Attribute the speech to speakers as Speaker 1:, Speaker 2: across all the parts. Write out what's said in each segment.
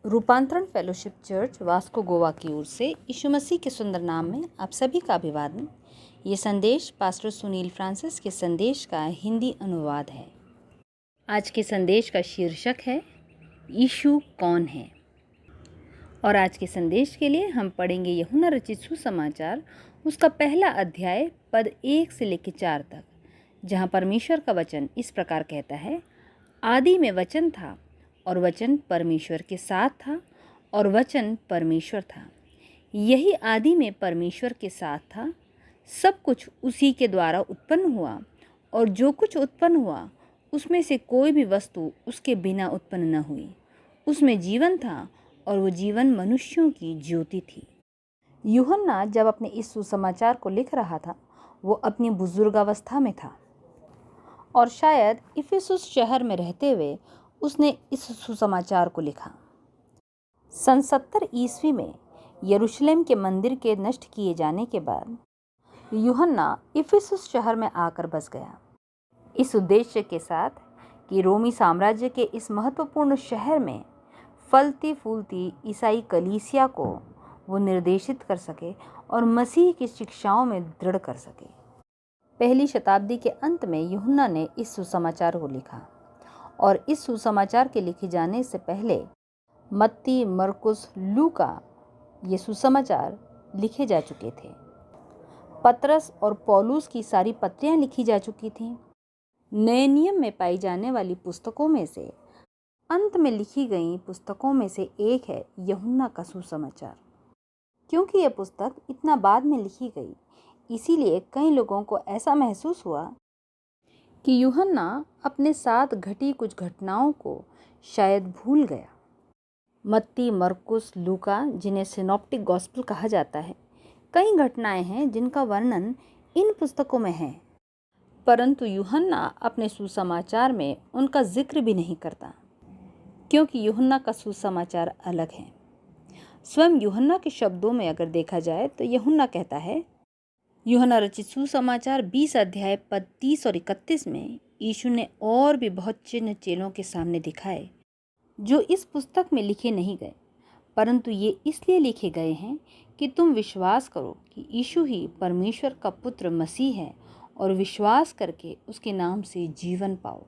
Speaker 1: रूपांतरण fellowship church Vasco Goa की ओर से यीशु मसीह के सुंदर नाम में आप सभी का अभिवादन। ये संदेश पास्टर सुनील फ्रांसिस के संदेश का हिंदी अनुवाद है। आज के संदेश का शीर्षक है यीशु कौन है। और आज के संदेश के लिए हम पढ़ेंगे यूहन्ना रचित सुसमाचार उसका पहला अध्याय पद 1 से लेकर 4 तक, जहाँ परमेश्वर का वचन इस प्रकार कहता है, आदि में वचन था और वचन परमेश्वर के साथ था और वचन परमेश्वर था। यही आदि में परमेश्वर के साथ था। सब कुछ उसी के द्वारा उत्पन्न हुआ और जो कुछ उत्पन्न हुआ उसमें से कोई भी वस्तु उसके बिना उत्पन्न न हुई। उसमें जीवन था और वो जीवन मनुष्यों की ज्योति थी। यूहन्ना जब अपने इस सुसमाचार को लिख रहा था वो अपनी बुजुर्गावस्था में था और शायद इफिसुस शहर में रहते हुए उसने इस सुसमाचार को लिखा। सन 70 ईस्वी में यरूशलेम के मंदिर के नष्ट किए जाने के बाद यूहन्ना इफिसुस शहर में आकर बस गया, इस उद्देश्य के साथ कि रोमी साम्राज्य के इस महत्वपूर्ण शहर में फलती फूलती ईसाई कलीसिया को वो निर्देशित कर सके और मसीह की शिक्षाओं में दृढ़ कर सके। पहली शताब्दी के अंत में यूहन्ना ने इस सुसमाचार को लिखा और इस सुसमाचार के लिखे जाने से पहले मत्ती, मरकुस, लूका ये सुसमाचार लिखे जा चुके थे। पतरस और पौलुस की सारी पत्रियां लिखी जा चुकी थीं। नए नियम में पाई जाने वाली पुस्तकों में से अंत में लिखी गई पुस्तकों में से एक है यूहन्ना का सुसमाचार। क्योंकि यह पुस्तक इतना बाद में लिखी गई, इसीलिए कई लोगों को ऐसा महसूस हुआ कि यूहन्ना अपने साथ घटी कुछ घटनाओं को शायद भूल गया। मत्ती, मरकुस, लूका, जिन्हें सिनॉप्टिक गॉस्पेल कहा जाता है, कई घटनाएं हैं जिनका वर्णन इन पुस्तकों में है, परंतु यूहन्ना अपने सुसमाचार में उनका जिक्र भी नहीं करता, क्योंकि यूहन्ना का सुसमाचार अलग है। स्वयं यूहन्ना के शब्दों में अगर देखा जाए तो यूहन्ना कहता है, यूहन्ना रचित सुसमाचार 20 अध्याय पद 30 और 31 में यीशु ने और भी बहुत चिन्ह चेलों के सामने दिखाए जो इस पुस्तक में लिखे नहीं गए, परंतु ये इसलिए लिखे गए हैं कि तुम विश्वास करो कि यीशु ही परमेश्वर का पुत्र मसीह है और विश्वास करके उसके नाम से जीवन पाओ।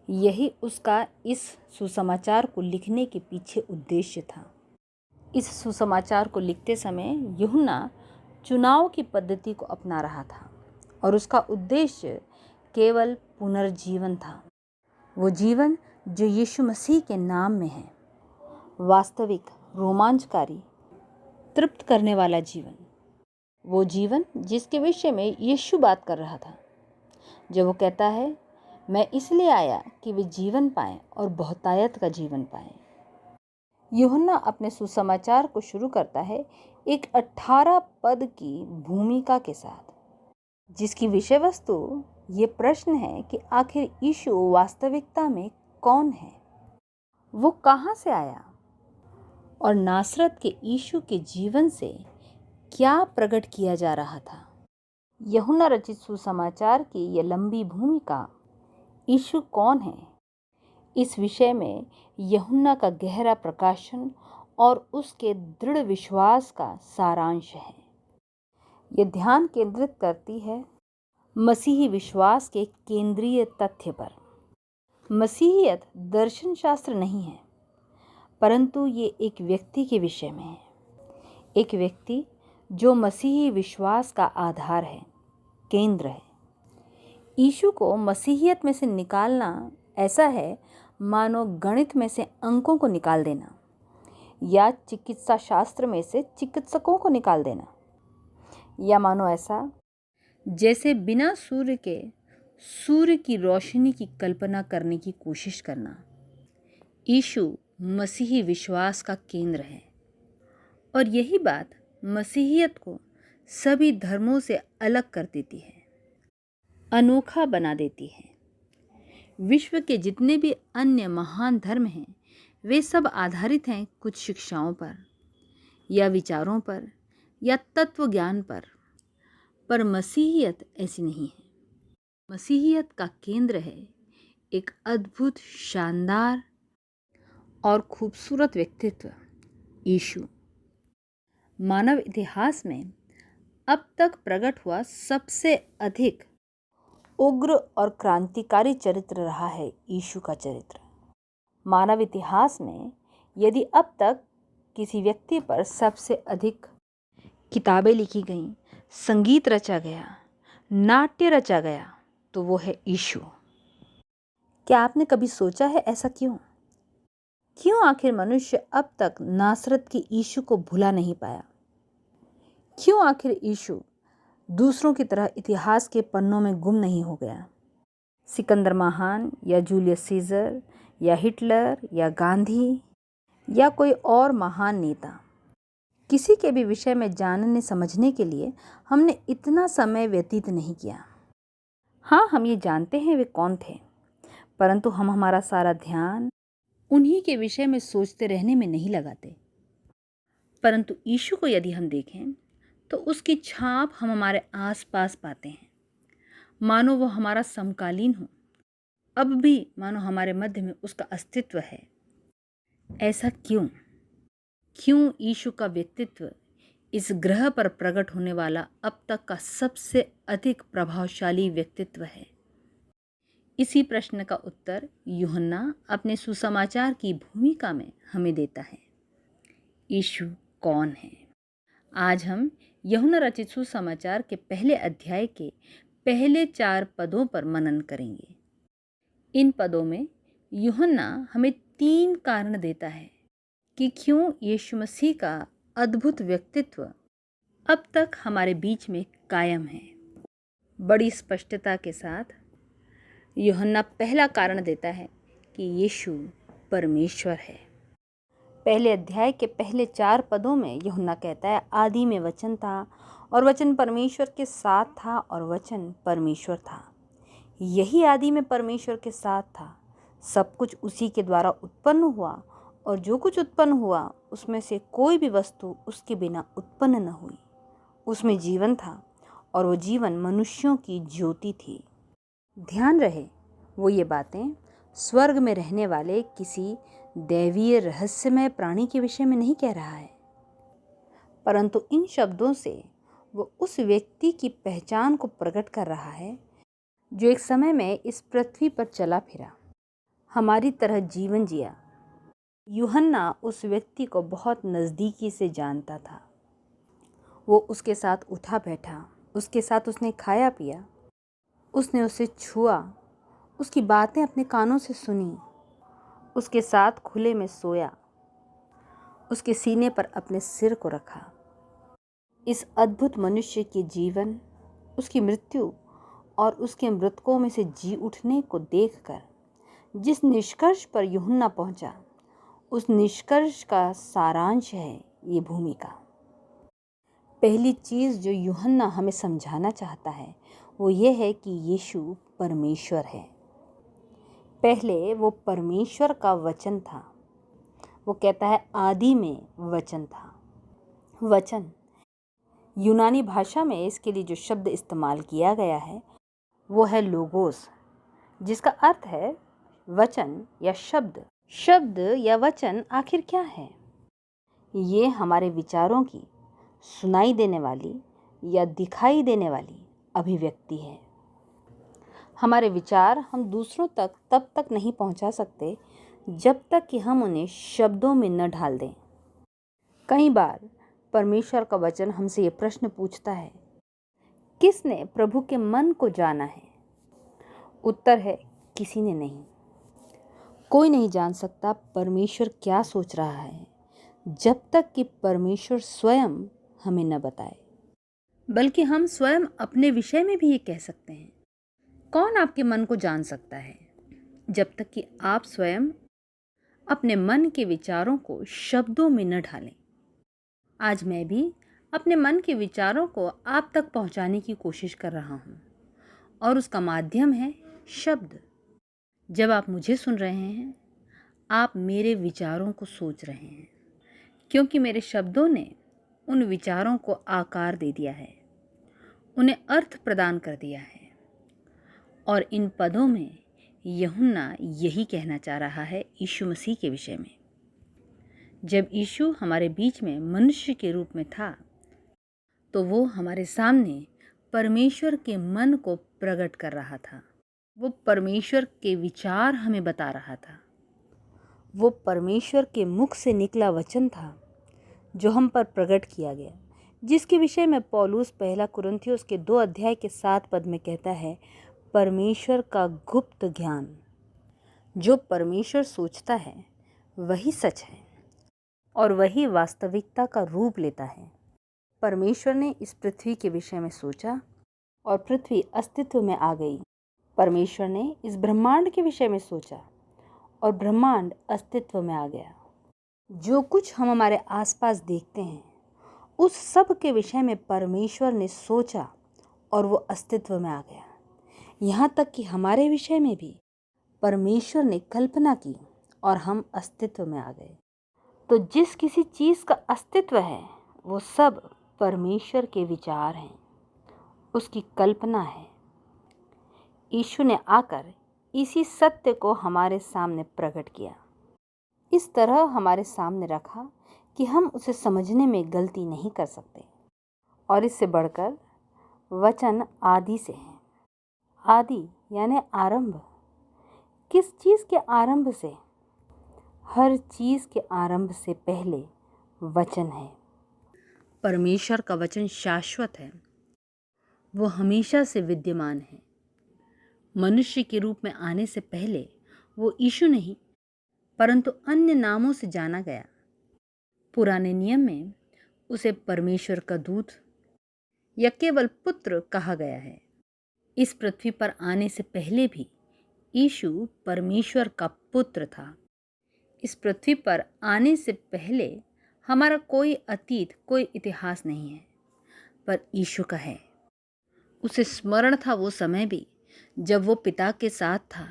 Speaker 1: यही उसका इस सुसमाचार को लिखने के पीछे उद्देश्य था। इस सुसमाचार को लिखते समय यूहन्ना चुनाव की पद्धति को अपना रहा था और उसका उद्देश्य केवल पुनर्जीवन था। वो जीवन जो यीशु मसीह के नाम में है, वास्तविक, रोमांचकारी, तृप्त करने वाला जीवन, वो जीवन जिसके विषय में यीशु बात कर रहा था, जब वो कहता है, मैं इसलिए आया कि वे जीवन पाएं और बहुतायत का जीवन पाएं। यूहन्ना अपने सुसमाचार को शुरू करता है एक 18 पद की भूमिका के साथ, जिसकी विषय वस्तु ये प्रश्न है कि आखिर यीशु वास्तविकता में कौन है, वो कहाँ से आया और नासरत के यीशु के जीवन से क्या प्रकट किया जा रहा था। यूहन्ना रचित सुसमाचार की यह लंबी भूमिका, यीशु कौन है, इस विषय में यूहन्ना का गहरा प्रकाशन और उसके दृढ़ विश्वास का सारांश है। ये ध्यान केंद्रित करती है मसीही विश्वास के केंद्रीय तथ्य पर। मसीहियत दर्शन शास्त्र नहीं है, परंतु ये एक व्यक्ति के विषय में है, एक व्यक्ति जो मसीही विश्वास का आधार है, केंद्र है। यीशु को मसीहियत में से निकालना ऐसा है मानो गणित में से अंकों को निकाल देना या चिकित्सा शास्त्र में से चिकित्सकों को निकाल देना, या मानो ऐसा जैसे बिना सूर्य की रोशनी की कल्पना करने की कोशिश करना। यीशु मसीही विश्वास का केंद्र है और यही बात मसीहियत को सभी धर्मों से अलग कर देती है, अनोखा बना देती है। विश्व के जितने भी अन्य महान धर्म हैं, वे सब आधारित हैं कुछ शिक्षाओं पर या विचारों पर या तत्व ज्ञान पर मसीहियत ऐसी नहीं है। मसीहियत का केंद्र है एक अद्भुत, शानदार और खूबसूरत व्यक्तित्व यीशु मानव इतिहास में अब तक प्रकट हुआ सबसे अधिक उग्र और क्रांतिकारी चरित्र रहा है यीशु का चरित्र। मानव इतिहास में यदि अब तक किसी व्यक्ति पर सबसे अधिक किताबें लिखी गईं, संगीत रचा गया, नाट्य रचा गया, तो वो है यीशु। क्या आपने कभी सोचा है ऐसा क्यों? क्यों आखिर मनुष्य अब तक नासरत के यीशु को भुला नहीं पाया? क्यों आखिर यीशु दूसरों की तरह इतिहास के पन्नों में गुम नहीं हो गया? सिकंदर महान या जूलियस सीजर या हिटलर या गांधी या कोई और महान नेता, किसी के भी विषय में जानने समझने के लिए हमने इतना समय व्यतीत नहीं किया। हाँ, हम ये जानते हैं वे कौन थे, परंतु हम हमारा सारा ध्यान उन्हीं के विषय में सोचते रहने में नहीं लगाते। परंतु यीशु को यदि हम देखें तो उसकी छाप हम हमारे आसपास पाते हैं, मानो वो हमारा समकालीन हो। अब भी मानो हमारे मध्य में उसका अस्तित्व है। ऐसा क्यों? क्यों यीशु का व्यक्तित्व इस ग्रह पर प्रकट होने वाला अब तक का सबसे अधिक प्रभावशाली व्यक्तित्व है? इसी प्रश्न का उत्तर यूहन्ना अपने सुसमाचार की भूमिका में हमें देता है। यीशु कौन है? आज हम यूहन्ना रचित सुसमाचार के पहले अध्याय के पहले 4 पदों पर मनन करेंगे। इन पदों में यूहन्ना हमें 3 कारण देता है कि क्यों यीशु मसीह का अद्भुत व्यक्तित्व अब तक हमारे बीच में कायम है। बड़ी स्पष्टता के साथ यूहन्ना पहला कारण देता है कि यीशु परमेश्वर है। पहले अध्याय के पहले 4 पदों में यूहन्ना कहता है, आदि में वचन था और वचन परमेश्वर के साथ था और वचन परमेश्वर था। यही आदि में परमेश्वर के साथ था। सब कुछ उसी के द्वारा उत्पन्न हुआ और जो कुछ उत्पन्न हुआ उसमें से कोई भी वस्तु उसके बिना उत्पन्न न हुई। उसमें जीवन था और वो जीवन मनुष्यों की ज्योति थी। ध्यान रहे, वो ये बातें स्वर्ग में रहने वाले किसी दैवीय रहस्यमय प्राणी के विषय में नहीं कह रहा है, परंतु इन शब्दों से वो उस व्यक्ति की पहचान को प्रकट कर रहा है जो एक समय में इस पृथ्वी पर चला फिरा, हमारी तरह जीवन जिया। यूहन्ना उस व्यक्ति को बहुत नज़दीकी से जानता था। वो उसके साथ उठा बैठा, उसके साथ उसने खाया पिया, उसने उसे छुआ, उसकी बातें अपने कानों से सुनी, उसके साथ खुले में सोया, उसके सीने पर अपने सिर को रखा। इस अद्भुत मनुष्य के जीवन, उसकी मृत्यु और उसके मृतकों में से जी उठने को देखकर जिस निष्कर्ष पर यूहन्ना पहुंचा, उस निष्कर्ष का सारांश है ये भूमिका। पहली चीज़ जो यूहन्ना हमें समझाना चाहता है वो ये है कि यीशु परमेश्वर है। पहले वो परमेश्वर का वचन था। वो कहता है आदि में वचन था। वचन, यूनानी भाषा में इसके लिए जो शब्द इस्तेमाल किया गया है वो है लोगोस, जिसका अर्थ है वचन या शब्द। शब्द या वचन आखिर क्या है? ये हमारे विचारों की सुनाई देने वाली या दिखाई देने वाली अभिव्यक्ति है। हमारे विचार हम दूसरों तक तब तक नहीं पहुंचा सकते जब तक कि हम उन्हें शब्दों में न ढाल दें। कई बार परमेश्वर का वचन हमसे ये प्रश्न पूछता है, किसने प्रभु के मन को जाना है? उत्तर है, किसी ने नहीं। कोई नहीं जान सकता परमेश्वर क्या सोच रहा है जब तक कि परमेश्वर स्वयं हमें न बताए। बल्कि हम स्वयं अपने विषय में भी ये कह सकते हैं, कौन आपके मन को जान सकता है जब तक कि आप स्वयं अपने मन के विचारों को शब्दों में न ढालें। आज मैं भी अपने मन के विचारों को आप तक पहुंचाने की कोशिश कर रहा हूं और उसका माध्यम है शब्द। जब आप मुझे सुन रहे हैं, आप मेरे विचारों को सोच रहे हैं, क्योंकि मेरे शब्दों ने उन विचारों को आकार दे दिया है, उन्हें अर्थ प्रदान कर दिया है। और इन पदों में यूहन्ना यही कहना चाह रहा है यीशु मसीह के विषय में। जब यीशु हमारे बीच में मनुष्य के रूप में था तो वो हमारे सामने परमेश्वर के मन को प्रकट कर रहा था। वो परमेश्वर के विचार हमें बता रहा था। वो परमेश्वर के मुख से निकला वचन था जो हम पर प्रकट किया गया, जिसके विषय में पौलुस पहला कुरिन्थियों के 2 अध्याय के 7 पद में कहता है, परमेश्वर का गुप्त ज्ञान। जो परमेश्वर सोचता है वही सच है और वही वास्तविकता का रूप लेता है। परमेश्वर ने इस पृथ्वी के विषय में सोचा और पृथ्वी अस्तित्व में आ गई। परमेश्वर ने इस ब्रह्मांड के विषय में सोचा और ब्रह्मांड अस्तित्व में आ गया। जो कुछ हम हमारे आसपास देखते हैं उस सब के विषय में परमेश्वर ने सोचा और वो अस्तित्व में आ गया। यहाँ तक कि हमारे विषय में भी परमेश्वर ने कल्पना की और हम अस्तित्व में आ गए। तो जिस किसी चीज़ का अस्तित्व है वो सब परमेश्वर के विचार हैं, उसकी कल्पना है। यीशु ने आकर इसी सत्य को हमारे सामने प्रकट किया, इस तरह हमारे सामने रखा कि हम उसे समझने में गलती नहीं कर सकते। और इससे बढ़कर वचन आदि से है। आदि यानी आरंभ। किस चीज़ के आरंभ से? हर चीज़ के आरंभ से पहले वचन है। परमेश्वर का वचन शाश्वत है, वो हमेशा से विद्यमान है। मनुष्य के रूप में आने से पहले वो यीशु नहीं परंतु अन्य नामों से जाना गया। पुराने नियम में उसे परमेश्वर का दूत या केवल पुत्र कहा गया है। इस पृथ्वी पर आने से पहले भी यीशु परमेश्वर का पुत्र था। इस पृथ्वी पर आने से पहले हमारा कोई अतीत, कोई इतिहास नहीं है, पर यीशु का है। उसे स्मरण था वो समय भी जब वो पिता के साथ था,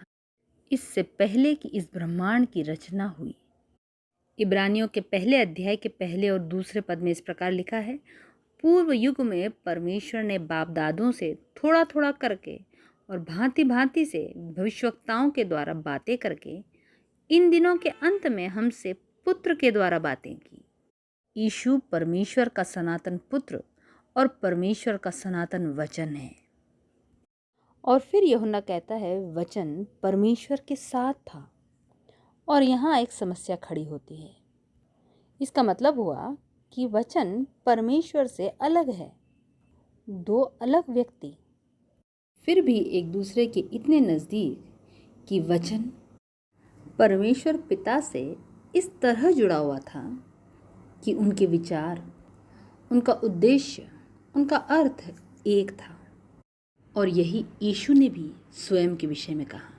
Speaker 1: इससे पहले कि इस ब्रह्मांड की रचना हुई। इब्रानियों के पहले अध्याय के पहले और दूसरे पद में इस प्रकार लिखा है, पूर्व युग में परमेश्वर ने बाप दादों से थोड़ा थोड़ा करके और भांति भांति से भविष्यवक्ताओं के द्वारा बातें करके इन दिनों के अंत में हमसे पुत्र के द्वारा बातें की। यीशु परमेश्वर का सनातन पुत्र और परमेश्वर का सनातन वचन है। और फिर यूहन्ना कहता है वचन परमेश्वर के साथ था। और यहाँ एक समस्या खड़ी होती है। इसका मतलब हुआ कि वचन परमेश्वर से अलग है। 2 अलग व्यक्ति फिर भी एक दूसरे के इतने नज़दीक कि वचन परमेश्वर पिता से इस तरह जुड़ा हुआ था कि उनके विचार, उनका उद्देश्य, उनका अर्थ एक था। और यही यीशु ने भी स्वयं के विषय में कहा,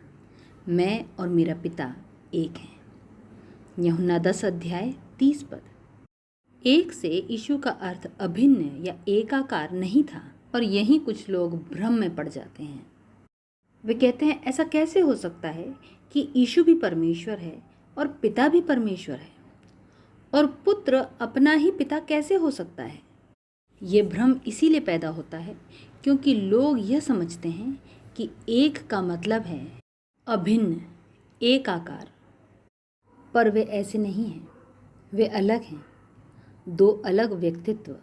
Speaker 1: मैं और मेरा पिता एक हैं। यूहन्ना 10 अध्याय 30 पद। एक से यीशु का अर्थ अभिन्न या एकाकार नहीं था। और यहीं कुछ लोग भ्रम में पड़ जाते हैं। वे कहते हैं ऐसा कैसे हो सकता है कि यीशु भी परमेश्वर है और पिता भी परमेश्वर है और पुत्र अपना ही पिता कैसे हो सकता है। ये भ्रम इसीलिए पैदा होता है क्योंकि लोग यह समझते हैं कि एक का मतलब है अभिन्न, एकाकार, पर वे ऐसे नहीं हैं। वे अलग हैं, 2 अलग व्यक्तित्व।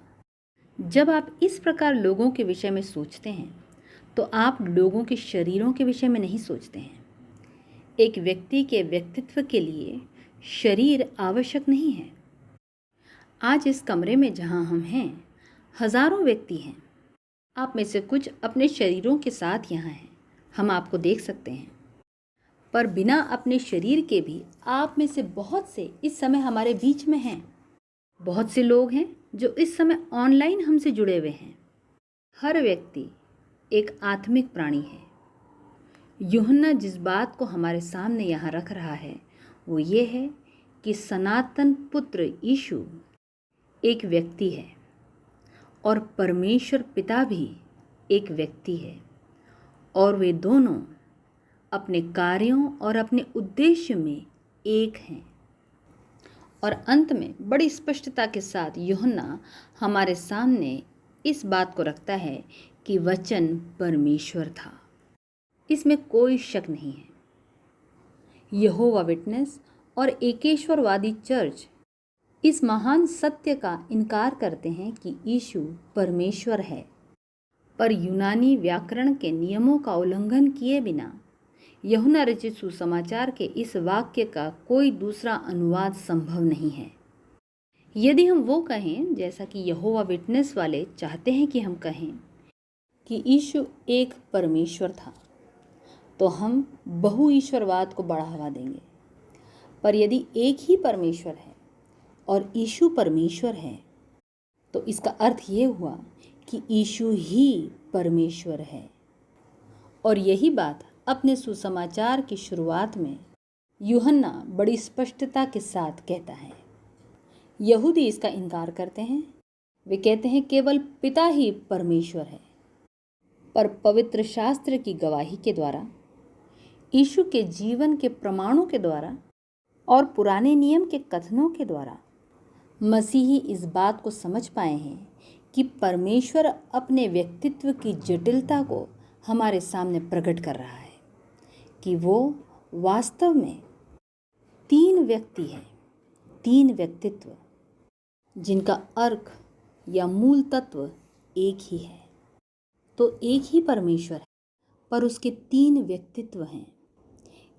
Speaker 1: जब आप इस प्रकार लोगों के विषय में सोचते हैं तो आप लोगों के शरीरों के विषय में नहीं सोचते हैं। एक व्यक्ति के व्यक्तित्व के लिए शरीर आवश्यक नहीं है। आज इस कमरे में जहां हम हैं, हजारों व्यक्ति हैं। आप में से कुछ अपने शरीरों के साथ यहाँ हैं, हम आपको देख सकते हैं। पर बिना अपने शरीर के भी आप में से बहुत से इस समय हमारे बीच में हैं। बहुत से लोग हैं जो इस समय ऑनलाइन हमसे जुड़े हुए हैं। हर व्यक्ति एक आत्मिक प्राणी है। यूहन्ना जिस बात को हमारे सामने यहाँ रख रहा है वो ये है कि सनातन पुत्र यीशु एक व्यक्ति है और परमेश्वर पिता भी एक व्यक्ति है और वे दोनों अपने कार्यों और अपने उद्देश्य में एक हैं। और अंत में बड़ी स्पष्टता के साथ यूहन्ना हमारे सामने इस बात को रखता है कि वचन परमेश्वर था। इसमें कोई शक नहीं है। यहोवा विटनेस और एकेश्वरवादी चर्च इस महान सत्य का इनकार करते हैं कि यीशु परमेश्वर है, पर यूनानी व्याकरण के नियमों का उल्लंघन किए बिना यूहन्ना रचित सुसमाचार के इस वाक्य का कोई दूसरा अनुवाद संभव नहीं है। यदि हम वो कहें जैसा कि यहोवा विटनेस वाले चाहते हैं कि हम कहें कि यीशु एक परमेश्वर था, तो हम बहुईश्वरवाद को बढ़ावा देंगे। पर यदि एक ही परमेश्वर है और यीशु परमेश्वर है, तो इसका अर्थ ये हुआ कि यीशु ही परमेश्वर है। और यही बात अपने सुसमाचार की शुरुआत में यूहन्ना बड़ी स्पष्टता के साथ कहता है। यहूदी इसका इनकार करते हैं। वे कहते हैं केवल पिता ही परमेश्वर है। पर पवित्र शास्त्र की गवाही के द्वारा, यीशु के जीवन के प्रमाणों के द्वारा और पुराने नियम के कथनों के द्वारा मसीही इस बात को समझ पाए हैं कि परमेश्वर अपने व्यक्तित्व की जटिलता को हमारे सामने प्रकट कर रहा है, कि वो वास्तव में तीन व्यक्ति हैं, तीन व्यक्तित्व, जिनका अर्क या मूल तत्व एक ही है। तो एक ही परमेश्वर है, पर उसके तीन व्यक्तित्व हैं।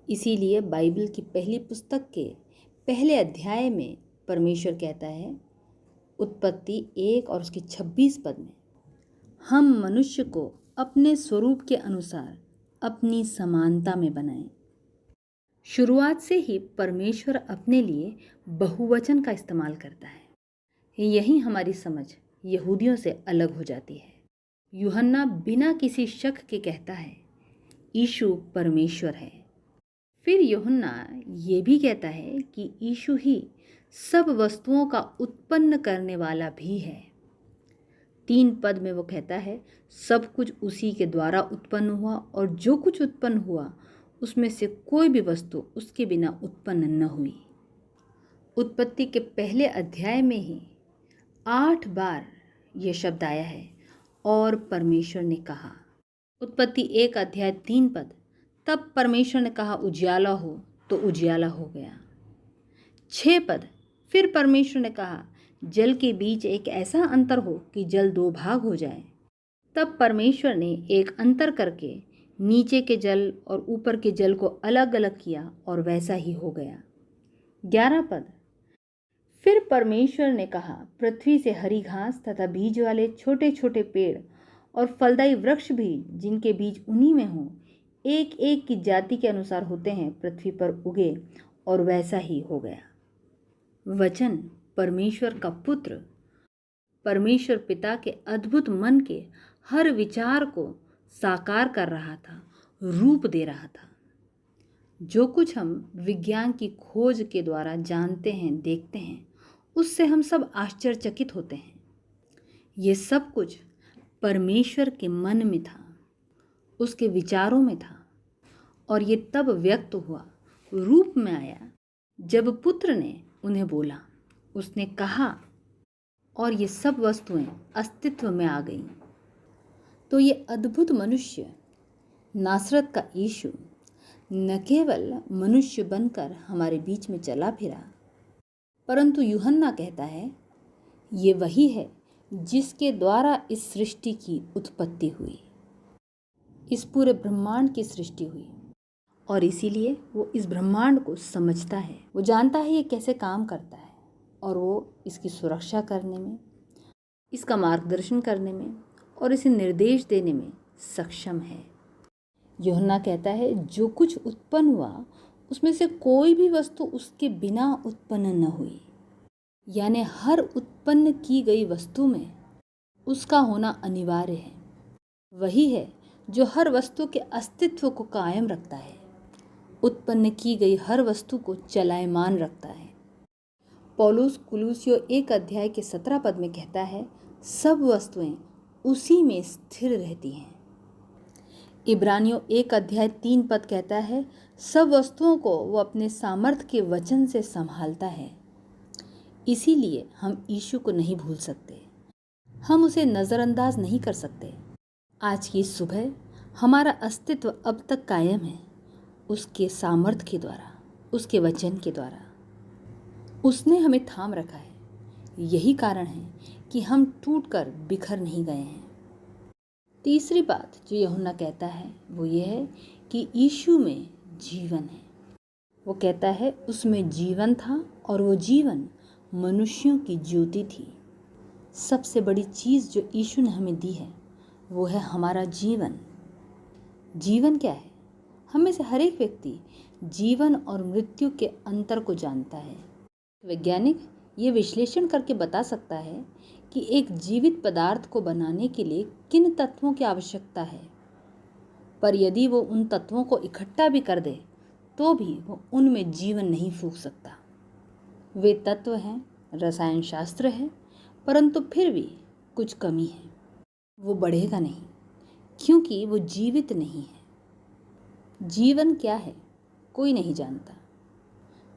Speaker 1: इसीलिए बाइबल की पहली पुस्तक के पहले अध्याय में परमेश्वर कहता है, उत्पत्ति 1 और उसकी 26 पद में, हम मनुष्य को अपने स्वरूप के अनुसार अपनी समानता में बनाएं। शुरुआत से ही परमेश्वर अपने लिए बहुवचन का इस्तेमाल करता है। यही हमारी समझ यहूदियों से अलग हो जाती है। यूहन्ना बिना किसी शक के कहता है, यीशु परमेश्वर है। फिर यूहन्ना ये भी कहता है कि यीशु ही सब वस्तुओं का उत्पन्न करने वाला भी है। 3 पद में वो कहता है, सब कुछ उसी के द्वारा उत्पन्न हुआ और जो कुछ उत्पन्न हुआ उसमें से कोई भी वस्तु उसके बिना उत्पन्न न हुई। उत्पत्ति के पहले अध्याय में ही 8 बार यह शब्द आया है, और परमेश्वर ने कहा। उत्पत्ति 1 अध्याय 3 पद, तब परमेश्वर ने कहा उजियाला हो, तो उजियाला हो गया। 6 पद, फिर परमेश्वर ने कहा जल के बीच एक ऐसा अंतर हो कि जल 2 भाग हो जाए। तब परमेश्वर ने एक अंतर करके नीचे के जल और ऊपर के जल को अलग अलग किया, और वैसा ही हो गया। 11 पद, फिर परमेश्वर ने कहा पृथ्वी से हरी घास तथा बीज वाले छोटे छोटे पेड़ और फलदायी वृक्ष भी, जिनके बीज उन्हीं में हों, एक एक की जाति के अनुसार होते हैं, पृथ्वी पर उगे, और वैसा ही हो गया। वचन परमेश्वर का पुत्र, परमेश्वर पिता के अद्भुत मन के हर विचार को साकार कर रहा था, रूप दे रहा था। जो कुछ हम विज्ञान की खोज के द्वारा जानते हैं, देखते हैं, उससे हम सब आश्चर्यचकित होते हैं। ये सब कुछ परमेश्वर के मन में था, उसके विचारों में था, और ये तब व्यक्त हुआ, रूप में आया, जब पुत्र ने उन्हें बोला, उसने कहा, और ये सब वस्तुएं अस्तित्व में आ गईं। तो ये अद्भुत मनुष्य, नासरत का यीशु, न केवल मनुष्य बनकर हमारे बीच में चला फिरा, परंतु यूहन्ना कहता है ये वही है जिसके द्वारा इस सृष्टि की उत्पत्ति हुई, इस पूरे ब्रह्मांड की सृष्टि हुई। और इसीलिए वो इस ब्रह्मांड को समझता है, वो जानता है ये कैसे काम करता है, और वो इसकी सुरक्षा करने में, इसका मार्गदर्शन करने में और इसे निर्देश देने में सक्षम है। यूहन्ना कहता है जो कुछ उत्पन्न हुआ उसमें से कोई भी वस्तु उसके बिना उत्पन्न न हुई, यानी हर उत्पन्न की गई वस्तु में उसका होना अनिवार्य है। वही है जो हर वस्तु के अस्तित्व को कायम रखता है, उत्पन्न की गई हर वस्तु को चलायमान रखता है। पौलुस कुलुसियों 1 अध्याय के 17 पद में कहता है सब वस्तुएं उसी में स्थिर रहती हैं। इब्रानियों 1 अध्याय 3 पद कहता है सब वस्तुओं को वो अपने सामर्थ्य के वचन से संभालता है। इसीलिए हम यीशु को नहीं भूल सकते, हम उसे नज़रअंदाज नहीं कर सकते। आज की सुबह हमारा अस्तित्व अब तक कायम है उसके सामर्थ्य के द्वारा, उसके वचन के द्वारा। उसने हमें थाम रखा है, यही कारण है कि हम टूटकर बिखर नहीं गए हैं। तीसरी बात जो यूहन्ना कहता है वो ये है कि यीशु में जीवन है। वो कहता है उसमें जीवन था और वो जीवन मनुष्यों की ज्योति थी। सबसे बड़ी चीज़ जो यीशु ने हमें दी है वो है हमारा जीवन। जीवन क्या है? हम में से हर एक व्यक्ति जीवन और मृत्यु के अंतर को जानता है। वैज्ञानिक ये विश्लेषण करके बता सकता है कि एक जीवित पदार्थ को बनाने के लिए किन तत्वों की आवश्यकता है, पर यदि वो उन तत्वों को इकट्ठा भी कर दे तो भी वो उनमें जीवन नहीं फूंक सकता। वे तत्व हैं, रसायन शास्त्र है, परंतु फिर भी कुछ कमी है। वो बढ़ेगा नहीं क्योंकि वो जीवित नहीं है। जीवन क्या है कोई नहीं जानता।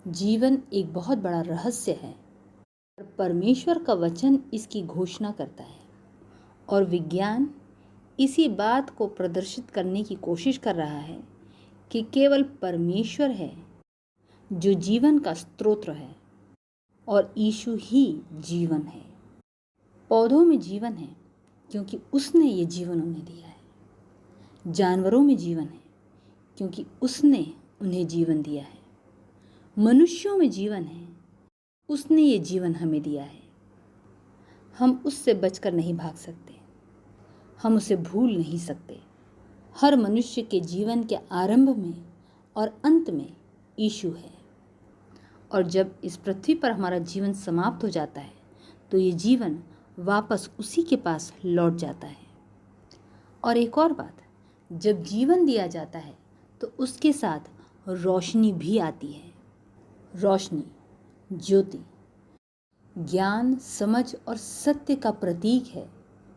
Speaker 1: जीवन एक बहुत बड़ा रहस्य है और परमेश्वर का वचन इसकी घोषणा करता है और विज्ञान इसी बात को प्रदर्शित करने की कोशिश कर रहा है कि केवल परमेश्वर है जो जीवन का स्रोत है और यीशु ही जीवन है। पौधों में जीवन है क्योंकि उसने ये जीवन उन्हें दिया है। जानवरों में जीवन है क्योंकि उसने उन्हें जीवन दिया है। मनुष्यों में जीवन है, उसने ये जीवन हमें दिया है। हम उससे बचकर नहीं भाग सकते, हम उसे भूल नहीं सकते। हर मनुष्य के जीवन के आरंभ में और अंत में यीशु है और जब इस पृथ्वी पर हमारा जीवन समाप्त हो जाता है तो ये जीवन वापस उसी के पास लौट जाता है। और एक और बात, जब जीवन दिया जाता है तो उसके साथ रोशनी भी आती है। रोशनी, ज्योति, ज्ञान, समझ और सत्य का प्रतीक है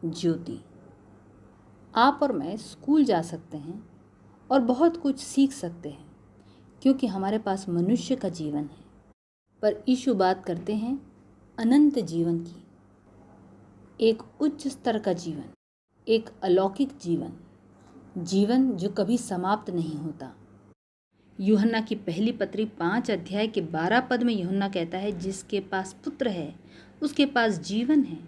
Speaker 1: ज्योति। आप और मैं स्कूल जा सकते हैं और बहुत कुछ सीख सकते हैं क्योंकि हमारे पास मनुष्य का जीवन है, पर यीशु बात करते हैं अनंत जीवन की, एक उच्च स्तर का जीवन, एक अलौकिक जीवन, जीवन जो कभी समाप्त नहीं होता। यूहन्ना की पहली पत्री 5 अध्याय के 12 पद में यूहन्ना कहता है, जिसके पास पुत्र है उसके पास जीवन है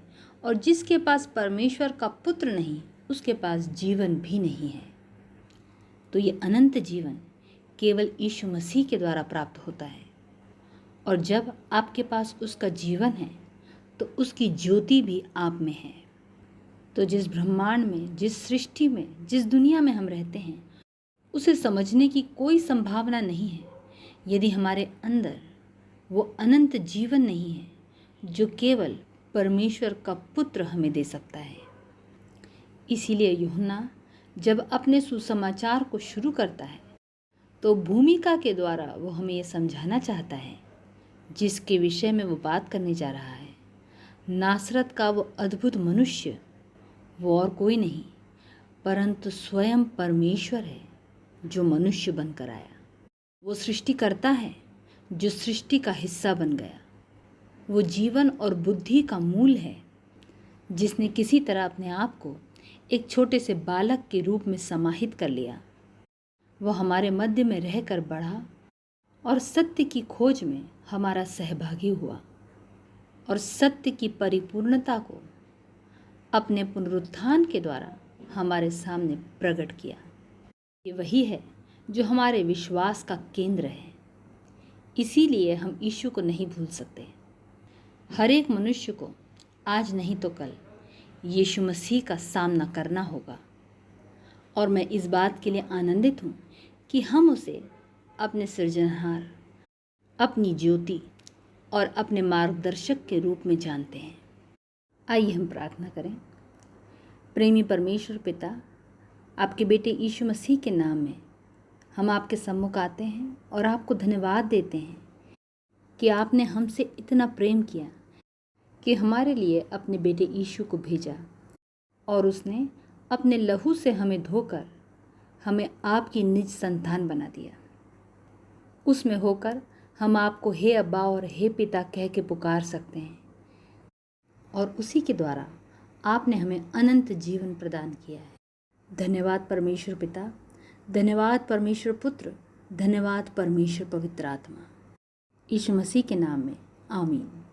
Speaker 1: और जिसके पास परमेश्वर का पुत्र नहीं उसके पास जीवन भी नहीं है। तो ये अनंत जीवन केवल यीशु मसीह के द्वारा प्राप्त होता है और जब आपके पास उसका जीवन है तो उसकी ज्योति भी आप में है। तो जिस ब्रह्मांड में, जिस सृष्टि में, जिस दुनिया में हम रहते हैं उसे समझने की कोई संभावना नहीं है यदि हमारे अंदर वो अनंत जीवन नहीं है जो केवल परमेश्वर का पुत्र हमें दे सकता है। इसीलिए यूहन्ना जब अपने सुसमाचार को शुरू करता है तो भूमिका के द्वारा वो हमें ये समझाना चाहता है जिसके विषय में वो बात करने जा रहा है। नासरत का वो अद्भुत मनुष्य वो और कोई नहीं परंतु स्वयं परमेश्वर है जो मनुष्य बनकर आया। वो सृष्टिकर्ता है जो सृष्टि का हिस्सा बन गया। वो जीवन और बुद्धि का मूल है जिसने किसी तरह अपने आप को एक छोटे से बालक के रूप में समाहित कर लिया। वो हमारे मध्य में रहकर बढ़ा और सत्य की खोज में हमारा सहभागी हुआ और सत्य की परिपूर्णता को अपने पुनरुत्थान के द्वारा हमारे सामने प्रकट किया। ये वही है जो हमारे विश्वास का केंद्र है। इसीलिए हम यीशु को नहीं भूल सकते। हर एक मनुष्य को आज नहीं तो कल यीशु मसीह का सामना करना होगा और मैं इस बात के लिए आनंदित हूँ कि हम उसे अपने सृजनहार, अपनी ज्योति और अपने मार्गदर्शक के रूप में जानते हैं। आइए हम प्रार्थना करें। प्रेमी परमेश्वर पिता, आपके बेटे यीशु मसीह के नाम में हम आपके सम्मुख आते हैं और आपको धन्यवाद देते हैं कि आपने हमसे इतना प्रेम किया कि हमारे लिए अपने बेटे यीशु को भेजा और उसने अपने लहू से हमें धोकर हमें आपकी निज संतान बना दिया। उसमें होकर हम आपको हे अब्बा और हे पिता कह के पुकार सकते हैं और उसी के द्वारा आपने हमें अनंत जीवन प्रदान किया है। धन्यवाद परमेश्वर पिता, धन्यवाद परमेश्वर पुत्र, धन्यवाद परमेश्वर पवित्र आत्मा। यीशु मसीह के नाम में आमीन।